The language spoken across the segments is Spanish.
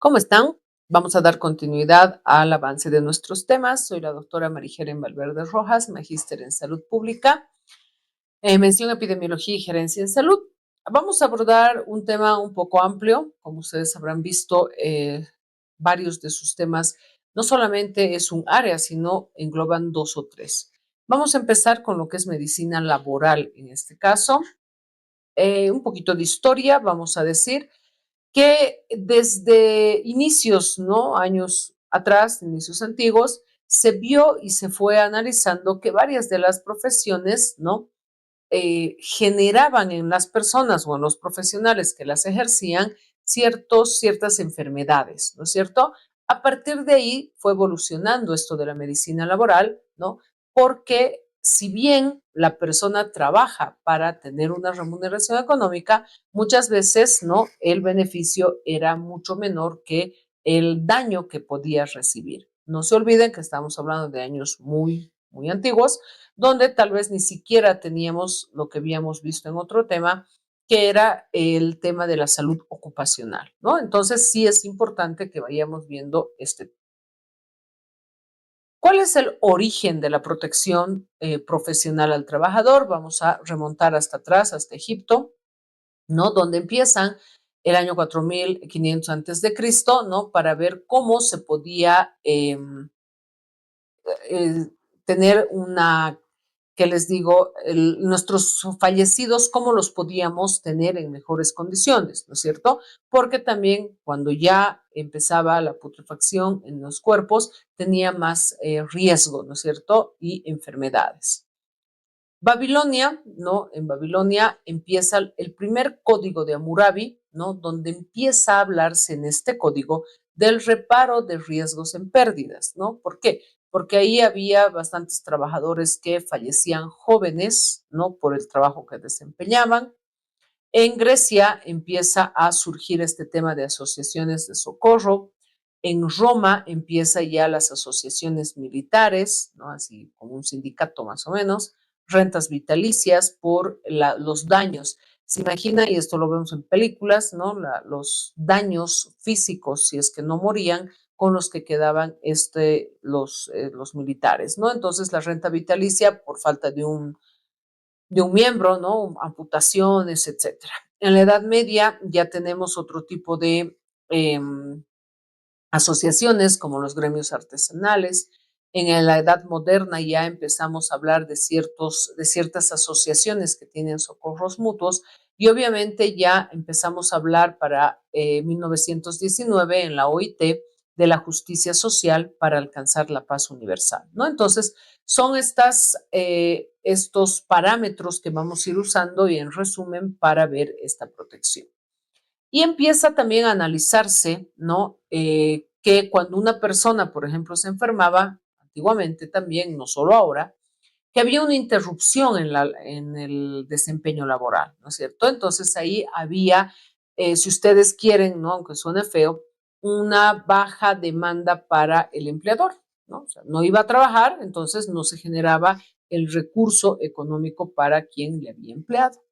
¿Cómo están? Vamos a dar continuidad al avance de nuestros temas. Soy la doctora Marigelen Valverde Rojas, magíster en salud pública, mención epidemiología y gerencia en salud. Vamos a abordar un tema un poco amplio. Como ustedes habrán visto, varios de sus temas no solamente es un área, sino engloban dos o tres. Vamos a empezar con lo que es medicina laboral en este caso. Un poquito de historia, vamos a decir que desde inicios, ¿no? Años atrás, inicios antiguos, se vio y se fue analizando que varias de las profesiones, ¿no? Generaban en las personas o en los profesionales que las ejercían ciertas enfermedades, ¿no es cierto? A partir de ahí fue evolucionando esto de la medicina laboral, ¿no? Porque si bien la persona trabaja para tener una remuneración económica, muchas veces, ¿no? El beneficio era mucho menor que el daño que podía recibir. No se olviden que estamos hablando de años muy antiguos, donde tal vez ni siquiera teníamos lo que habíamos visto en otro tema, que era el tema de la salud ocupacional, ¿no? Entonces sí es importante que vayamos viendo este. ¿Cuál es el origen de la protección profesional al trabajador? Vamos a remontar hasta atrás, hasta Egipto, ¿no? Donde empiezan el año 4500 antes de Cristo, ¿no? Para ver cómo se podía eh, tener una, que les digo, nuestros fallecidos, cómo los podíamos tener en mejores condiciones, ¿no es cierto? Porque también cuando ya empezaba la putrefacción en los cuerpos, tenía más riesgo, ¿no es cierto? Y enfermedades. Babilonia, ¿no? En Babilonia empieza el primer código de Hammurabi, ¿no? Donde empieza a hablarse en este código del reparo de riesgos en pérdidas, ¿no? ¿Por qué? Porque ahí había bastantes trabajadores que fallecían jóvenes, ¿no? Por el trabajo que desempeñaban. En Grecia empieza a surgir este tema de asociaciones de socorro. En Roma empieza ya las asociaciones militares, ¿no? Así como un sindicato más o menos, rentas vitalicias por los daños. Se imagina, y esto lo vemos en películas, ¿no? Los daños físicos, si es que no morían, con los que quedaban los militares, ¿no? Entonces la renta vitalicia por falta de un miembro, ¿no? Amputaciones, etcétera. En la Edad Media ya tenemos otro tipo de asociaciones como los gremios artesanales. En la Edad Moderna ya empezamos a hablar de ciertas asociaciones que tienen socorros mutuos y obviamente ya empezamos a hablar para 1919 en la OIT de la justicia social para alcanzar la paz universal, ¿no? Entonces, son estos parámetros que vamos a ir usando y en resumen para ver esta protección. Y empieza también a analizarse, ¿no? Que cuando una persona, por ejemplo, se enfermaba, antiguamente también, no solo ahora, que había una interrupción en el desempeño laboral, ¿no es cierto? Entonces ahí había, si ustedes quieren, ¿no? Aunque suene feo, una baja demanda para el empleador, ¿no? O sea, no iba a trabajar, entonces no se generaba el recurso económico para quien le había empleado.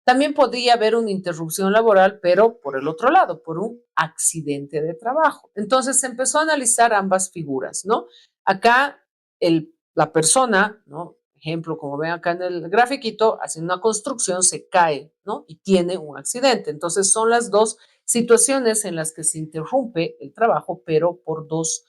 También podría haber una interrupción laboral, pero por el otro lado, por un accidente de trabajo. Entonces se empezó a analizar ambas figuras, ¿no? Acá la persona, ¿no? Ejemplo, como ven acá en el grafiquito, haciendo una construcción se cae, ¿no? Y tiene un accidente. Entonces son las dos situaciones en las que se interrumpe el trabajo, pero por dos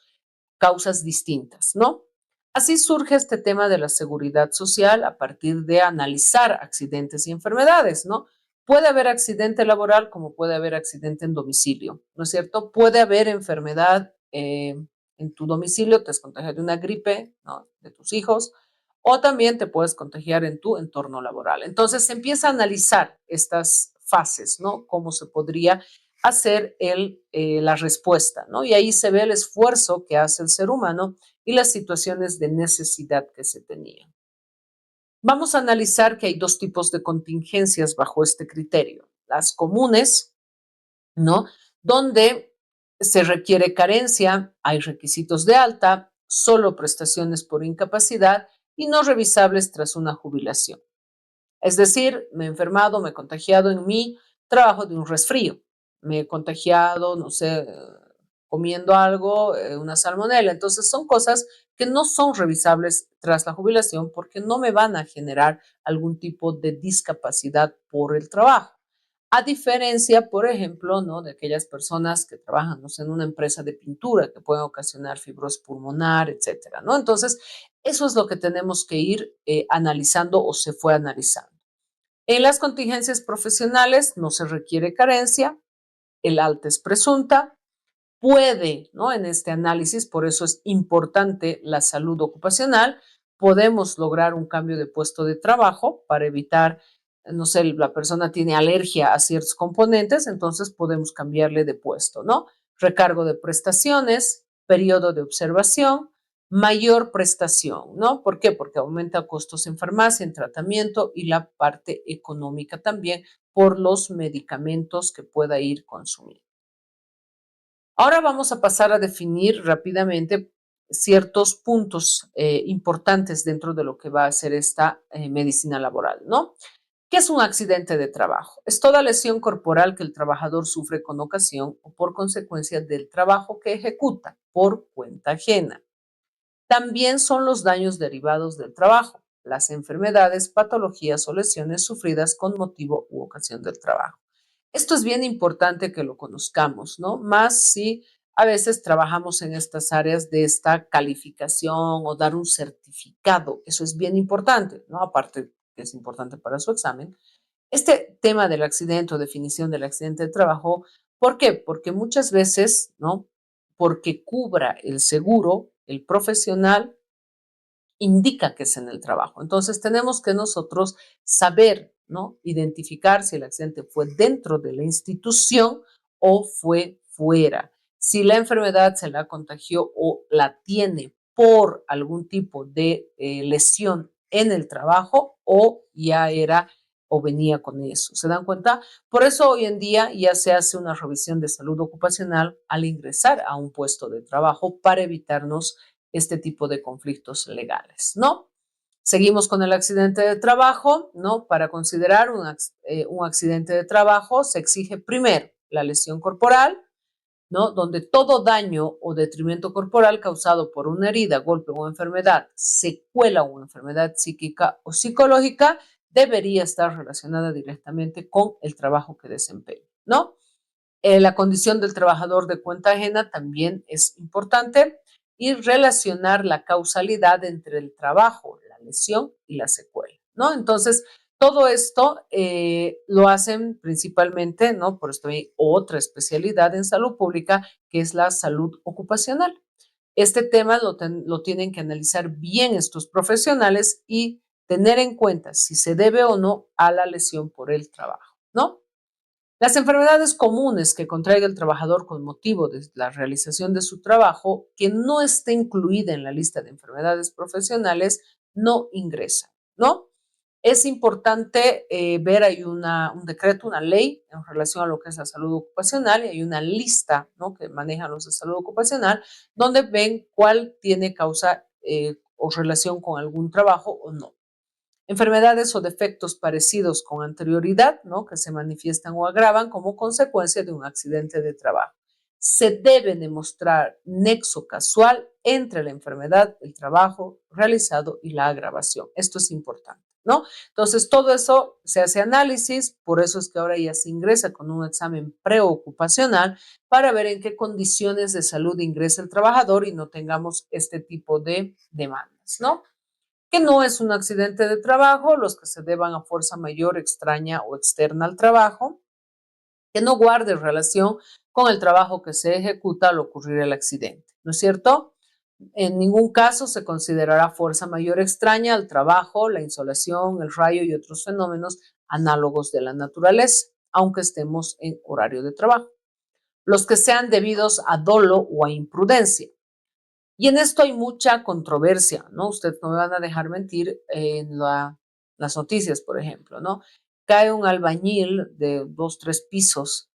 causas distintas, ¿no? Así surge este tema de la seguridad social a partir de analizar accidentes y enfermedades, ¿no? Puede haber accidente laboral como puede haber accidente en domicilio, ¿no es cierto? Puede haber enfermedad en tu domicilio, te has contagiado de una gripe, ¿no? De tus hijos, o también te puedes contagiar en tu entorno laboral. Entonces se empieza a analizar estas fases, ¿no? Cómo se podría hacer la respuesta, ¿no? Y ahí se ve el esfuerzo que hace el ser humano y las situaciones de necesidad que se tenían. Vamos a analizar que hay dos tipos de contingencias bajo este criterio. Las comunes, ¿no? Donde se requiere carencia, hay requisitos de alta, solo prestaciones por incapacidad y no revisables tras una jubilación. Es decir, me he enfermado, me he contagiado en mi trabajo de un resfrío, me he contagiado, no sé, comiendo algo, una salmonela. Entonces son cosas que no son revisables tras la jubilación porque no me van a generar algún tipo de discapacidad por el trabajo. A diferencia, por ejemplo, ¿no? de aquellas personas que trabajan, no sé, en una empresa de pintura que pueden ocasionar fibrosis pulmonar, etcétera, ¿no? Entonces, eso es lo que tenemos que ir analizando o se fue analizando. En las contingencias profesionales no se requiere carencia, el alta es presunta, puede, ¿no? En este análisis, por eso es importante la salud ocupacional, podemos lograr un cambio de puesto de trabajo para evitar, no sé, la persona tiene alergia a ciertos componentes, entonces podemos cambiarle de puesto, ¿no? Recargo de prestaciones, periodo de observación, mayor prestación, ¿no? ¿Por qué? Porque aumenta costos en farmacia, en tratamiento y la parte económica también por los medicamentos que pueda ir consumiendo. Ahora vamos a pasar a definir rápidamente ciertos puntos importantes dentro de lo que va a ser esta medicina laboral, ¿no? ¿Qué es un accidente de trabajo? Es toda lesión corporal que el trabajador sufre con ocasión o por consecuencia del trabajo que ejecuta por cuenta ajena. También son los daños derivados del trabajo, las enfermedades, patologías o lesiones sufridas con motivo u ocasión del trabajo. Esto es bien importante que lo conozcamos, ¿no? Más si a veces trabajamos en estas áreas de esta calificación o dar un certificado. Eso es bien importante, ¿no? Aparte que es importante para su examen. Este tema del accidente o definición del accidente de trabajo, ¿por qué? Porque muchas veces, ¿no? Porque cubra el seguro, el profesional indica que es en el trabajo. Entonces tenemos que nosotros saber, ¿no? Identificar si el accidente fue dentro de la institución o fue fuera. Si la enfermedad se la contagió o la tiene por algún tipo de lesión en el trabajo o ya era o venía con eso. ¿Se dan cuenta? Por eso hoy en día ya se hace una revisión de salud ocupacional al ingresar a un puesto de trabajo para evitarnos este tipo de conflictos legales, ¿no? Seguimos con el accidente de trabajo, ¿no? Para considerar un accidente de trabajo se exige primero la lesión corporal, ¿no? Donde todo daño o detrimento corporal causado por una herida, golpe o enfermedad, secuela o enfermedad psíquica o psicológica, debería estar relacionada directamente con el trabajo que desempeña, ¿no? La condición del trabajador de cuenta ajena también es importante y relacionar la causalidad entre el trabajo, la lesión y la secuela, ¿no? Entonces, todo esto lo hacen principalmente, ¿no? Por esto hay otra especialidad en salud pública que es la salud ocupacional. Este tema lo tienen que analizar bien estos profesionales y tener en cuenta si se debe o no a la lesión por el trabajo, ¿no? Las enfermedades comunes que contraiga el trabajador con motivo de la realización de su trabajo, que no esté incluida en la lista de enfermedades profesionales, no ingresa, ¿no? Es importante ver, hay un decreto, una ley en relación a lo que es la salud ocupacional y hay una lista, ¿no? que manejan los de salud ocupacional, donde ven cuál tiene causa o relación con algún trabajo o no. Enfermedades o defectos parecidos con anterioridad, ¿no? que se manifiestan o agravan como consecuencia de un accidente de trabajo. Se debe demostrar nexo casual entre la enfermedad, el trabajo realizado y la agravación. Esto es importante, ¿no? Entonces, todo eso se hace análisis, por eso es que ahora ya se ingresa con un examen preocupacional para ver en qué condiciones de salud ingresa el trabajador y no tengamos este tipo de demandas, ¿no? Que no es un accidente de trabajo, los que se deban a fuerza mayor, extraña o externa al trabajo, que no guarde relación con el trabajo que se ejecuta al ocurrir el accidente, ¿no es cierto? En ningún caso se considerará fuerza mayor extraña al trabajo, la insolación, el rayo y otros fenómenos análogos de la naturaleza, aunque estemos en horario de trabajo. Los que sean debidos a dolo o a imprudencia. Y en esto hay mucha controversia, ¿no? Ustedes no me van a dejar mentir en las noticias, por ejemplo, ¿no? Cae un albañil de 2, 3 pisos,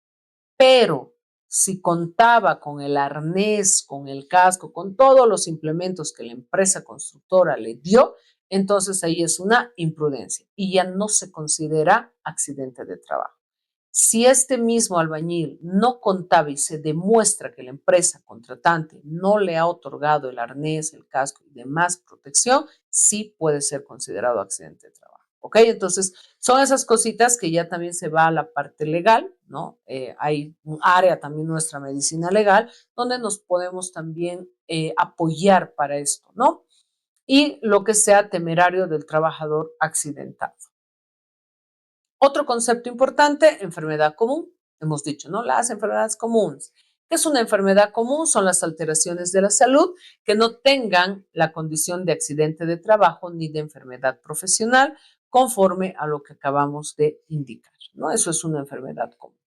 pero si contaba con el arnés, con el casco, con todos los implementos que la empresa constructora le dio, entonces ahí es una imprudencia y ya no se considera accidente de trabajo. Si este mismo albañil no contaba y se demuestra que la empresa contratante no le ha otorgado el arnés, el casco y demás protección, sí puede ser considerado accidente de trabajo. ¿Ok? Entonces, son esas cositas que ya también se va a la parte legal, ¿no? Hay un área también nuestra medicina legal donde nos podemos también apoyar para esto, ¿no? Y lo que sea temerario del trabajador accidentado. Otro concepto importante, enfermedad común. Hemos dicho, ¿no? Las enfermedades comunes. ¿Qué es una enfermedad común? Son las alteraciones de la salud que no tengan la condición de accidente de trabajo ni de enfermedad profesional, conforme a lo que acabamos de indicar, ¿no? Eso es una enfermedad común.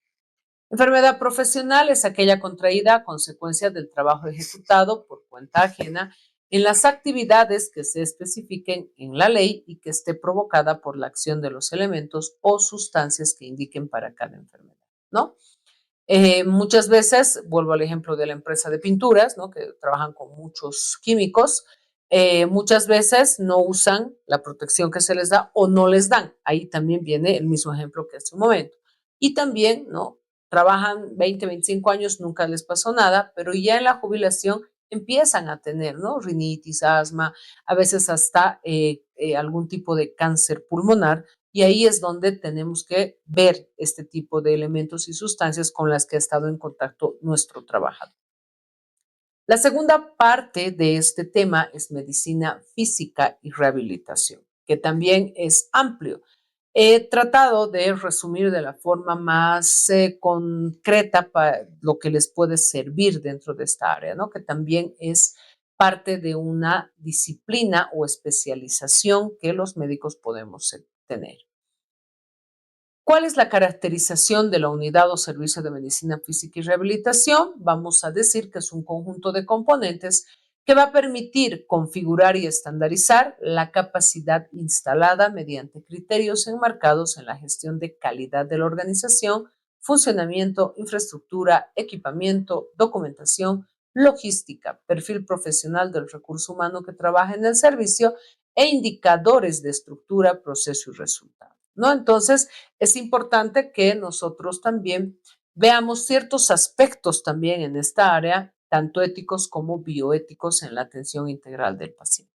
Enfermedad profesional es aquella contraída a consecuencia del trabajo ejecutado por cuenta ajena en las actividades que se especifiquen en la ley y que esté provocada por la acción de los elementos o sustancias que indiquen para cada enfermedad, ¿no? Muchas veces, vuelvo al ejemplo de la empresa de pinturas, ¿no? Que trabajan con muchos químicos, muchas veces no usan la protección que se les da o no les dan. Ahí también viene el mismo ejemplo que hace un momento. Y también, ¿no? Trabajan 20, 25 años, nunca les pasó nada, pero ya en la jubilación empiezan a tener, ¿no? Rinitis, asma, a veces hasta algún tipo de cáncer pulmonar, y ahí es donde tenemos que ver este tipo de elementos y sustancias con las que ha estado en contacto nuestro trabajador. La segunda parte de este tema es medicina física y rehabilitación, que también es amplio. He tratado de resumir de la forma más concreta para lo que les puede servir dentro de esta área, ¿no? Que también es parte de una disciplina o especialización que los médicos podemos tener. ¿Cuál es la caracterización de la unidad o servicio de medicina física y rehabilitación? Vamos a decir que es un conjunto de componentes que va a permitir configurar y estandarizar la capacidad instalada mediante criterios enmarcados en la gestión de calidad de la organización, funcionamiento, infraestructura, equipamiento, documentación, logística, perfil profesional del recurso humano que trabaja en el servicio e indicadores de estructura, proceso y resultado, ¿no? Entonces, es importante que nosotros también veamos ciertos aspectos también en esta área, tanto éticos como bioéticos en la atención integral del paciente.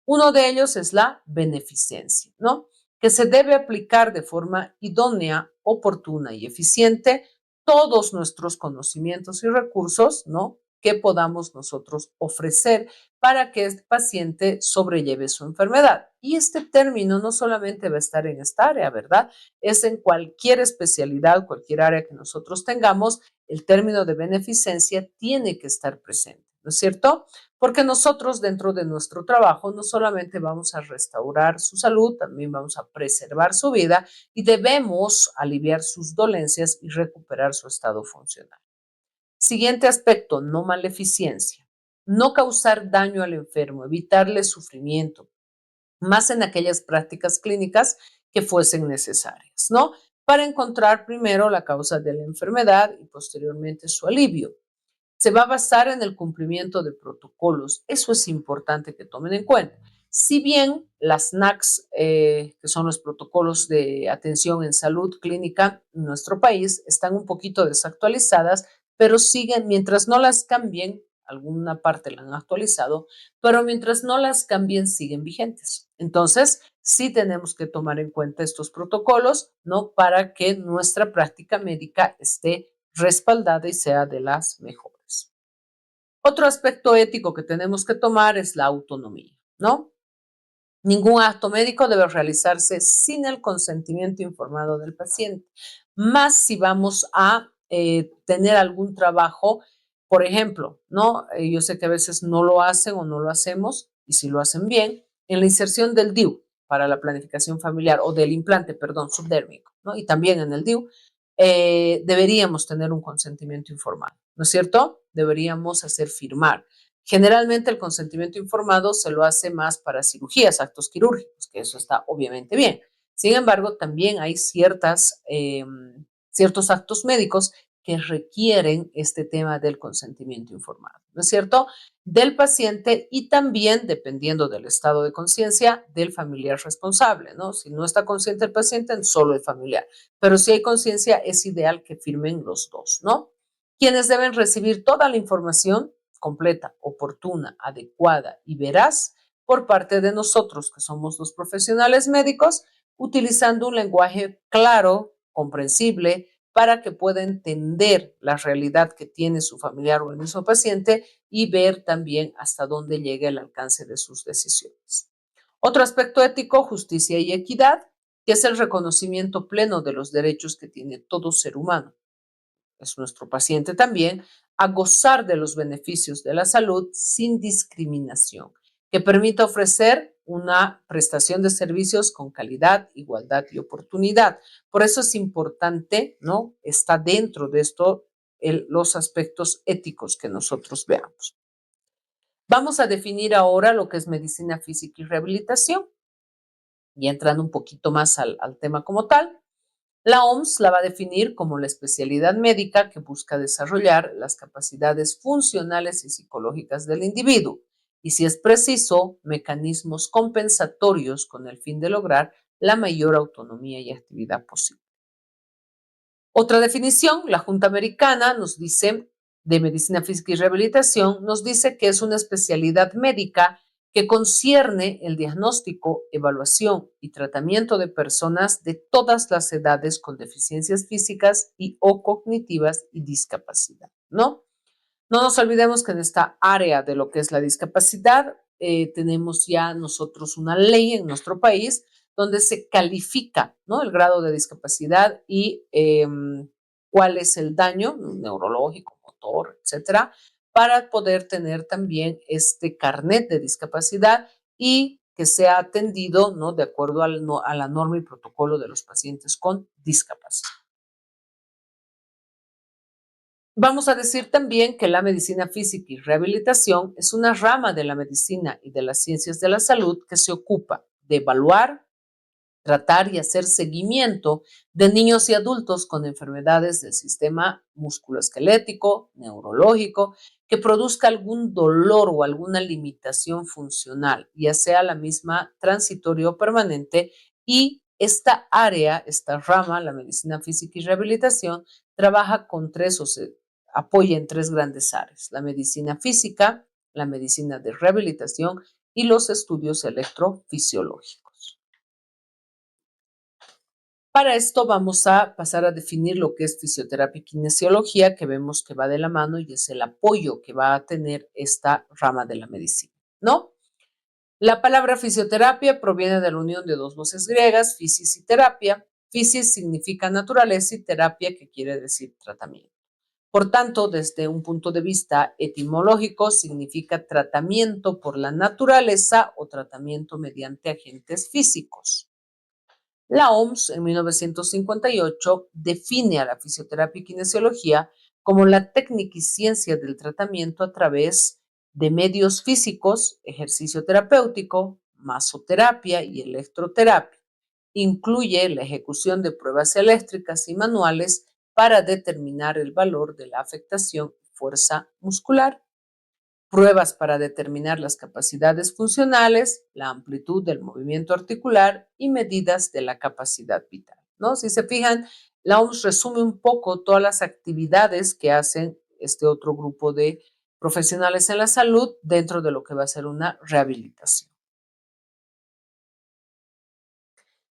Uno de ellos es la beneficencia, ¿no? Que se debe aplicar de forma idónea, oportuna y eficiente todos nuestros conocimientos y recursos, ¿no? Que podamos nosotros ofrecer para que este paciente sobrelleve su enfermedad. Y este término no solamente va a estar en esta área, ¿verdad? Es en cualquier especialidad, cualquier área que nosotros tengamos, el término de beneficencia tiene que estar presente, ¿no es cierto? Porque nosotros dentro de nuestro trabajo no solamente vamos a restaurar su salud, también vamos a preservar su vida y debemos aliviar sus dolencias y recuperar su estado funcional. Siguiente aspecto, no maleficencia. No causar daño al enfermo, evitarle sufrimiento, más en aquellas prácticas clínicas que fuesen necesarias, ¿no? Para encontrar primero la causa de la enfermedad y posteriormente su alivio. Se va a basar en el cumplimiento de protocolos. Eso es importante que tomen en cuenta. Si bien las NACs, que son los protocolos de atención en salud clínica en nuestro país, están un poquito desactualizadas, pero siguen, mientras no las cambien, alguna parte la han actualizado, pero mientras no las cambien, siguen vigentes. Entonces, sí tenemos que tomar en cuenta estos protocolos, ¿no? Para que nuestra práctica médica esté respaldada y sea de las mejores. Otro aspecto ético que tenemos que tomar es la autonomía, ¿no? Ningún acto médico debe realizarse sin el consentimiento informado del paciente, más si vamos a tener algún trabajo, por ejemplo, ¿no? Yo sé que a veces no lo hacen o no lo hacemos, y si lo hacen bien, en la inserción del DIU para la planificación familiar o del implante, perdón, subdérmico, ¿no? Y también en el DIU, deberíamos tener un consentimiento informado, ¿no es cierto? Deberíamos hacer firmar. Generalmente el consentimiento informado se lo hace más para cirugías, actos quirúrgicos, que eso está obviamente bien. Sin embargo, también hay ciertos actos médicos que requieren este tema del consentimiento informado, ¿no es cierto? Del paciente y también, dependiendo del estado de conciencia, del familiar responsable, ¿no? Si no está consciente el paciente, solo el familiar. Pero si hay conciencia, es ideal que firmen los dos, ¿no? Quienes deben recibir toda la información completa, oportuna, adecuada y veraz por parte de nosotros, que somos los profesionales médicos, utilizando un lenguaje claro, comprensible, para que pueda entender la realidad que tiene su familiar o el mismo paciente y ver también hasta dónde llega el alcance de sus decisiones. Otro aspecto ético, justicia y equidad, que es el reconocimiento pleno de los derechos que tiene todo ser humano, es nuestro paciente también, a gozar de los beneficios de la salud sin discriminación, que permita ofrecer una prestación de servicios con calidad, igualdad y oportunidad. Por eso es importante, ¿no? Está dentro de esto los aspectos éticos que nosotros veamos. Vamos a definir ahora lo que es medicina física y rehabilitación, y entrando un poquito más al tema como tal. La OMS la va a definir como la especialidad médica que busca desarrollar las capacidades funcionales y psicológicas del individuo y, si es preciso, mecanismos compensatorios con el fin de lograr la mayor autonomía y actividad posible. Otra definición, la Junta Americana nos dice, de Medicina Física y Rehabilitación, nos dice que es una especialidad médica que concierne el diagnóstico, evaluación y tratamiento de personas de todas las edades con deficiencias físicas y o cognitivas y discapacidad, ¿no? No nos olvidemos que en esta área de lo que es la discapacidad, tenemos ya nosotros una ley en nuestro país donde se califica, ¿no?, el grado de discapacidad y cuál es el daño neurológico, motor, etcétera, para poder tener también este carnet de discapacidad y que sea atendido, ¿no?, de acuerdo a la norma y protocolo de los pacientes con discapacidad. Vamos a decir también que la medicina física y rehabilitación es una rama de la medicina y de las ciencias de la salud que se ocupa de evaluar, tratar y hacer seguimiento de niños y adultos con enfermedades del sistema musculoesquelético, neurológico, que produzca algún dolor o alguna limitación funcional, ya sea la misma transitoria o permanente, y esta área, esta rama, la medicina física y rehabilitación, trabaja con tres o se apoya en tres grandes áreas: la medicina física, la medicina de rehabilitación y los estudios electrofisiológicos. Para esto vamos a pasar a definir lo que es fisioterapia y kinesiología, que vemos que va de la mano y es el apoyo que va a tener esta rama de la medicina, ¿no? La palabra fisioterapia proviene de la unión de dos voces griegas, physis y terapia. Physis significa naturaleza y terapia, que quiere decir tratamiento. Por tanto, desde un punto de vista etimológico, significa tratamiento por la naturaleza o tratamiento mediante agentes físicos. La OMS en 1958 define a la fisioterapia y kinesiología como la técnica y ciencia del tratamiento a través de medios físicos, ejercicio terapéutico, masoterapia y electroterapia. Incluye la ejecución de pruebas eléctricas y manuales para determinar el valor de la afectación y fuerza muscular, pruebas para determinar las capacidades funcionales, la amplitud del movimiento articular y medidas de la capacidad vital, ¿no? Si se fijan, la OMS resume un poco todas las actividades que hacen este otro grupo de profesionales en la salud dentro de lo que va a ser una rehabilitación.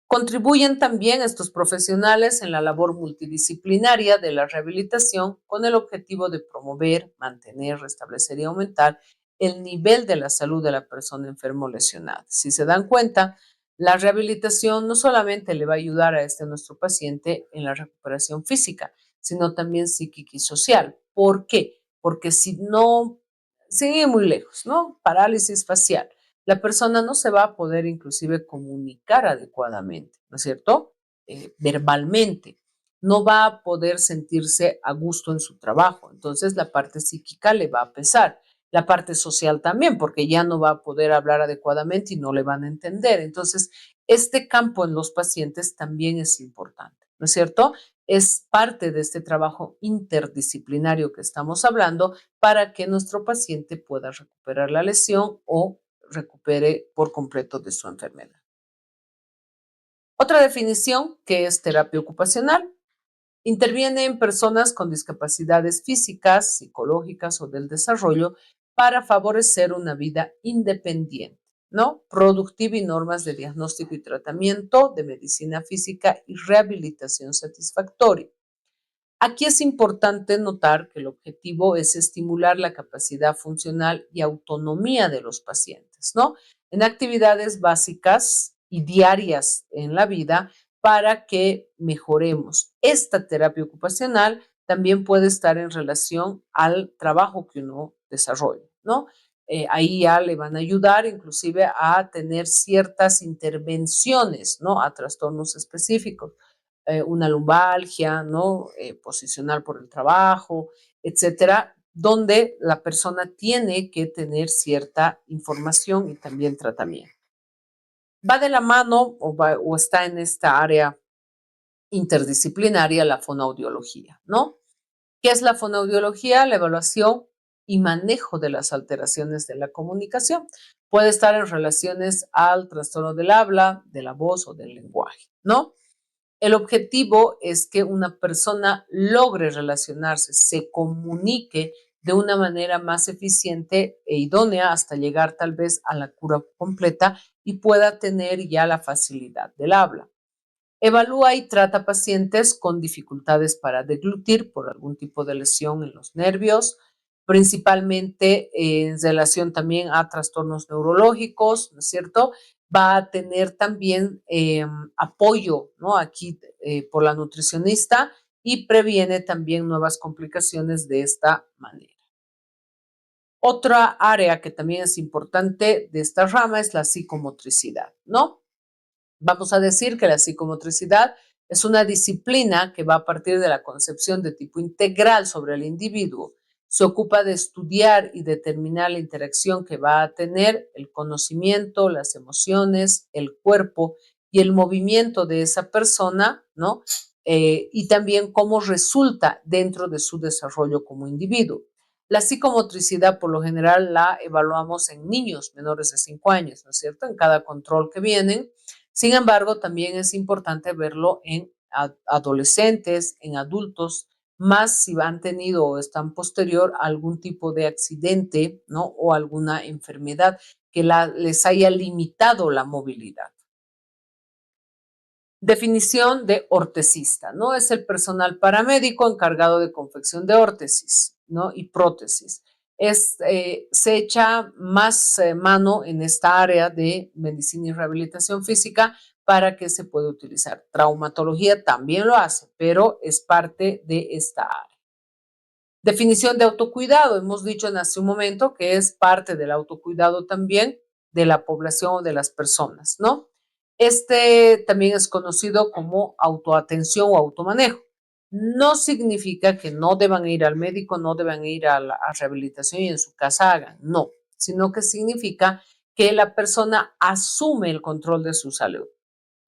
Contribuyen también estos profesionales en la labor multidisciplinaria de la rehabilitación con el objetivo de promover, mantener, restablecer y aumentar el nivel de la salud de la persona enferma o lesionada. Si se dan cuenta, la rehabilitación no solamente le va a ayudar a nuestro paciente en la recuperación física, sino también psíquica y social. ¿Por qué? Porque si no, sigue muy lejos, ¿no? Parálisis facial, la persona no se va a poder inclusive comunicar adecuadamente, ¿no es cierto? Verbalmente. No va a poder sentirse a gusto en su trabajo. Entonces la parte psíquica le va a pesar. La parte social también, porque ya no va a poder hablar adecuadamente y no le van a entender. Entonces, este campo en los pacientes también es importante, ¿no es cierto? Es parte de este trabajo interdisciplinario que estamos hablando para que nuestro paciente pueda recuperar la lesión o recupere por completo de su enfermedad. Otra definición que es terapia ocupacional. Interviene en personas con discapacidades físicas, psicológicas o del desarrollo para favorecer una vida independiente, ¿no? Productiva y normas de diagnóstico y tratamiento de medicina física y rehabilitación satisfactoria. Aquí es importante notar que el objetivo es estimular la capacidad funcional y autonomía de los pacientes, ¿no? En actividades básicas y diarias en la vida para que mejoremos. Esta terapia ocupacional también puede estar en relación al trabajo que uno desarrolla, ¿no? Ahí ya le van a ayudar inclusive a tener ciertas intervenciones, ¿no? A trastornos específicos, una lumbalgia, ¿no? Posicional por el trabajo, etcétera, donde la persona tiene que tener cierta información y también tratamiento. Va de la mano o está en esta área interdisciplinaria la fonoaudiología, ¿no? ¿Qué es la fonoaudiología? La evaluación y manejo de las alteraciones de la comunicación. Puede estar en relaciones al trastorno del habla, de la voz o del lenguaje, ¿no? El objetivo es que una persona logre relacionarse, se comunique de una manera más eficiente e idónea hasta llegar tal vez a la cura completa y pueda tener ya la facilidad del habla. Evalúa y trata pacientes con dificultades para deglutir por algún tipo de lesión en los nervios, principalmente en relación también a trastornos neurológicos, ¿no es cierto? Va a tener también apoyo, ¿no? Aquí por la nutricionista y previene también nuevas complicaciones de esta manera. Otra área que también es importante de esta rama es la psicomotricidad, ¿no? Vamos a decir que la psicomotricidad es una disciplina que va a partir de la concepción de tipo integral sobre el individuo. Se ocupa de estudiar y determinar la interacción que va a tener el conocimiento, las emociones, el cuerpo y el movimiento de esa persona, ¿no? Y también cómo resulta dentro de su desarrollo como individuo. La psicomotricidad, por lo general, la evaluamos en niños menores de 5 años, ¿no es cierto? En cada control que vienen. Sin embargo, también es importante verlo en adolescentes, en adultos, más si han tenido o están posterior a algún tipo de accidente, ¿no? O alguna enfermedad que les haya limitado la movilidad. Definición de ortesista, ¿no? Es el personal paramédico encargado de confección de órtesis, ¿no? Y prótesis. Se echa más mano en esta área de medicina y rehabilitación física para que se pueda utilizar. Traumatología también lo hace, pero es parte de esta área. Definición de autocuidado. Hemos dicho en hace un momento que es parte del autocuidado también de la población o de las personas, ¿no? Este también es conocido como autoatención o automanejo. No significa que no deban ir al médico, no deban ir a la rehabilitación y en su casa hagan, no, sino que significa que la persona asume el control de su salud.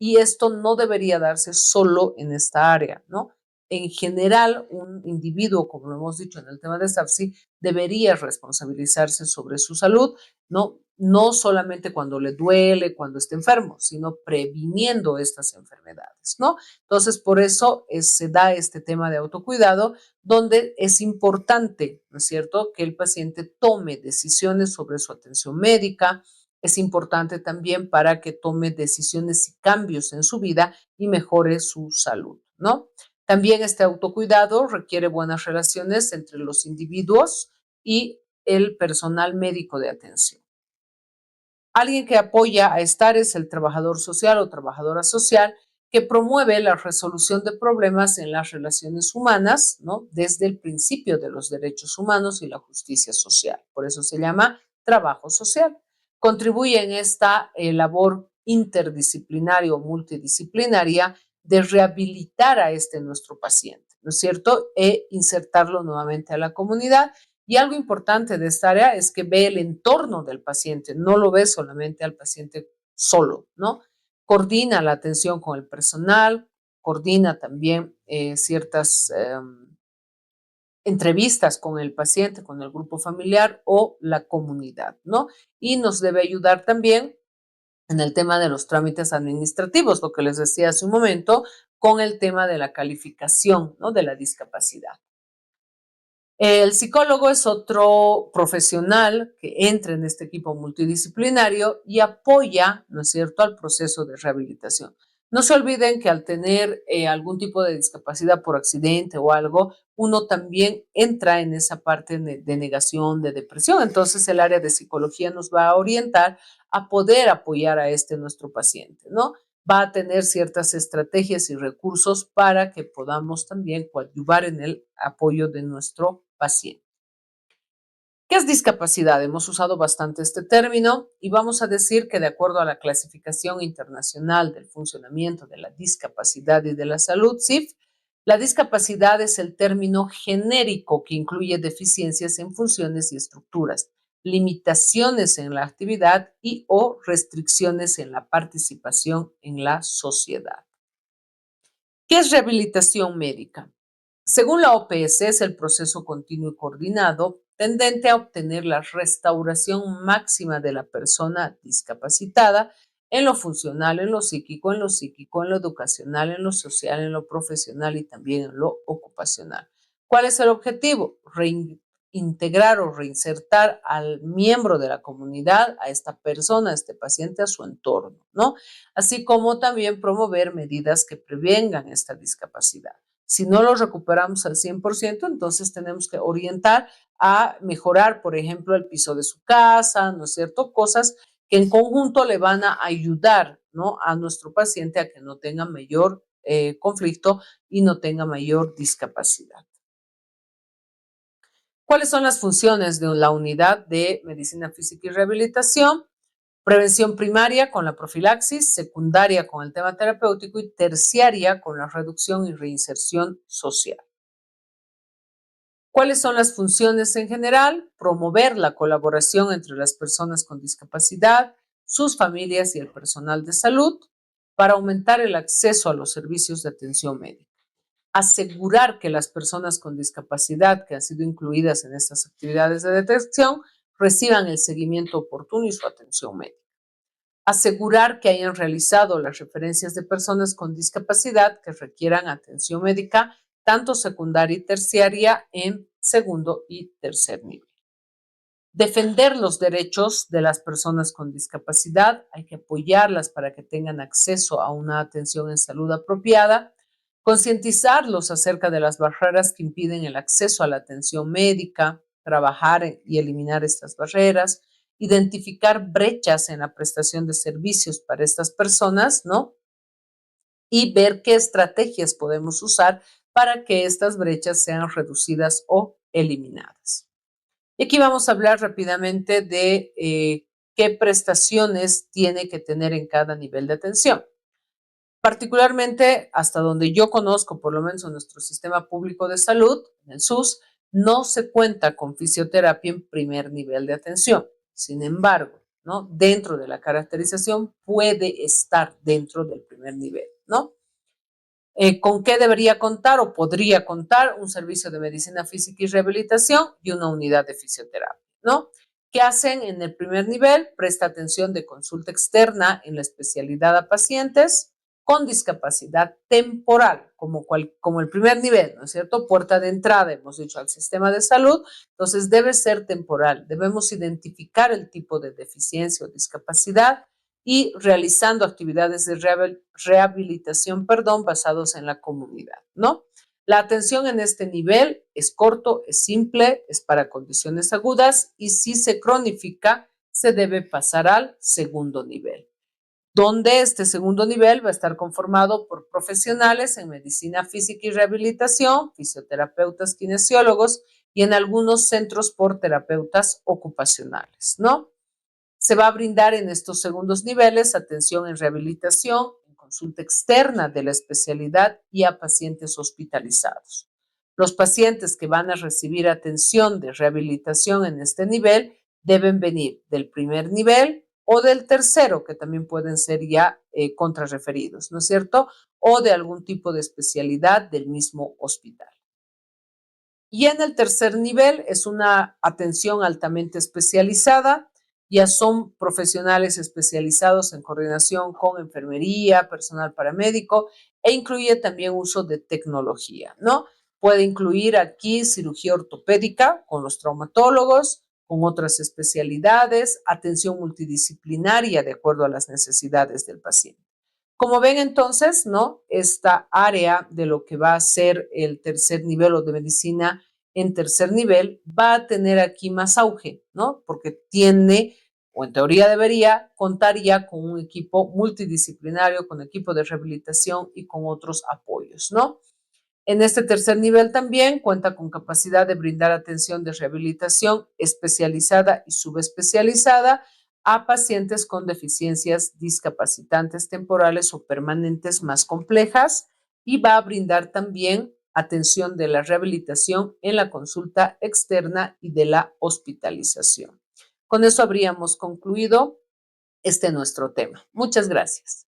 Y esto no debería darse solo en esta área, ¿no? En general, un individuo, como lo hemos dicho en el tema de SAFSI, debería responsabilizarse sobre su salud, ¿no? No solamente cuando le duele, cuando esté enfermo, sino previniendo estas enfermedades, ¿no? Entonces, por eso se da este tema de autocuidado, donde es importante, ¿no es cierto?, que el paciente tome decisiones sobre su atención médica. Es importante también para que tome decisiones y cambios en su vida y mejore su salud, ¿no? También este autocuidado requiere buenas relaciones entre los individuos y el personal médico de atención. Alguien que apoya a estar es el trabajador social o trabajadora social que promueve la resolución de problemas en las relaciones humanas, ¿no? Desde el principio de los derechos humanos y la justicia social. Por eso se llama trabajo social. Contribuye en esta labor interdisciplinaria o multidisciplinaria de rehabilitar a nuestro paciente, ¿no es cierto? E insertarlo nuevamente a la comunidad. Y algo importante de esta área es que ve el entorno del paciente, no lo ve solamente al paciente solo, ¿no? Coordina la atención con el personal, coordina también ciertas entrevistas con el paciente, con el grupo familiar o la comunidad, ¿no? Y nos debe ayudar también en el tema de los trámites administrativos, lo que les decía hace un momento, con el tema de la calificación, ¿no? De la discapacidad. El psicólogo es otro profesional que entra en este equipo multidisciplinario y apoya, ¿no es cierto?, al proceso de rehabilitación. No se olviden que al tener algún tipo de discapacidad por accidente o algo, uno también entra en esa parte de negación, de depresión. Entonces el área de psicología nos va a orientar a poder apoyar a nuestro paciente, ¿no? Va a tener ciertas estrategias y recursos para que podamos también coadyuvar en el apoyo de nuestro paciente. ¿Qué es discapacidad? Hemos usado bastante este término y vamos a decir que de acuerdo a la Clasificación Internacional del Funcionamiento de la Discapacidad y de la Salud, CIF, la discapacidad es el término genérico que incluye deficiencias en funciones y estructuras, limitaciones en la actividad y o restricciones en la participación en la sociedad. ¿Qué es rehabilitación médica? Según la OPS, es el proceso continuo y coordinado tendente a obtener la restauración máxima de la persona discapacitada en lo funcional, en lo psíquico, en lo educacional, en lo social, en lo profesional y también en lo ocupacional. ¿Cuál es el objetivo? Reintegrar o reinsertar al miembro de la comunidad, a esta persona, a este paciente, a su entorno, ¿no? Así como también promover medidas que prevengan esta discapacidad. Si no lo recuperamos al 100%, entonces tenemos que orientar a mejorar, por ejemplo, el piso de su casa, ¿no es cierto? Cosas que en conjunto le van a ayudar, ¿no?, a nuestro paciente a que no tenga mayor conflicto y no tenga mayor discapacidad. ¿Cuáles son las funciones de la unidad de medicina física y rehabilitación? Prevención primaria con la profilaxis, secundaria con el tema terapéutico y terciaria con la reducción y reinserción social. ¿Cuáles son las funciones en general? Promover la colaboración entre las personas con discapacidad, sus familias y el personal de salud para aumentar el acceso a los servicios de atención médica. Asegurar que las personas con discapacidad que han sido incluidas en estas actividades de detección reciban el seguimiento oportuno y su atención médica. Asegurar que hayan realizado las referencias de personas con discapacidad que requieran atención médica, tanto secundaria y terciaria en segundo y tercer nivel. Defender los derechos de las personas con discapacidad, hay que apoyarlas para que tengan acceso a una atención en salud apropiada, concientizarlos acerca de las barreras que impiden el acceso a la atención médica, trabajar y eliminar estas barreras, identificar brechas en la prestación de servicios para estas personas, ¿no? Y ver qué estrategias podemos usar para que estas brechas sean reducidas o eliminadas. Y aquí vamos a hablar rápidamente de qué prestaciones tiene que tener en cada nivel de atención. Particularmente, hasta donde yo conozco, por lo menos en nuestro sistema público de salud, en el SUS, no se cuenta con fisioterapia en primer nivel de atención. Sin embargo, ¿no?, dentro de la caracterización puede estar dentro del primer nivel, ¿no? ¿Con qué debería contar o podría contar un servicio de medicina física y rehabilitación y una unidad de fisioterapia, ¿no? ¿Qué hacen en el primer nivel? Presta atención de consulta externa en la especialidad a pacientes con discapacidad temporal, como el primer nivel, ¿no es cierto? Puerta de entrada, hemos dicho, al sistema de salud, entonces debe ser temporal. Debemos identificar el tipo de deficiencia o discapacidad y realizando actividades de rehabilitación, basados en la comunidad, ¿no? La atención en este nivel es corto, es simple, es para condiciones agudas y si se cronifica, se debe pasar al segundo nivel, donde este segundo nivel va a estar conformado por profesionales en medicina física y rehabilitación, fisioterapeutas, kinesiólogos y en algunos centros por terapeutas ocupacionales, ¿no? Se va a brindar en estos segundos niveles atención en rehabilitación, en consulta externa de la especialidad y a pacientes hospitalizados. Los pacientes que van a recibir atención de rehabilitación en este nivel deben venir del primer nivel, o del tercero, que también pueden ser ya contrarreferidos, ¿no es cierto? O de algún tipo de especialidad del mismo hospital. Y en el tercer nivel es una atención altamente especializada, ya son profesionales especializados en coordinación con enfermería, personal paramédico e incluye también uso de tecnología, ¿no? Puede incluir aquí cirugía ortopédica con los traumatólogos, con otras especialidades, atención multidisciplinaria de acuerdo a las necesidades del paciente. Como ven entonces, ¿no? Esta área de lo que va a ser el tercer nivel o de medicina en tercer nivel va a tener aquí más auge, ¿no? Porque tiene, o en teoría debería, contar ya con un equipo multidisciplinario, con equipo de rehabilitación y con otros apoyos, ¿no? En este tercer nivel también cuenta con capacidad de brindar atención de rehabilitación especializada y subespecializada a pacientes con deficiencias discapacitantes temporales o permanentes más complejas y va a brindar también atención de la rehabilitación en la consulta externa y de la hospitalización. Con eso habríamos concluido este nuestro tema. Muchas gracias.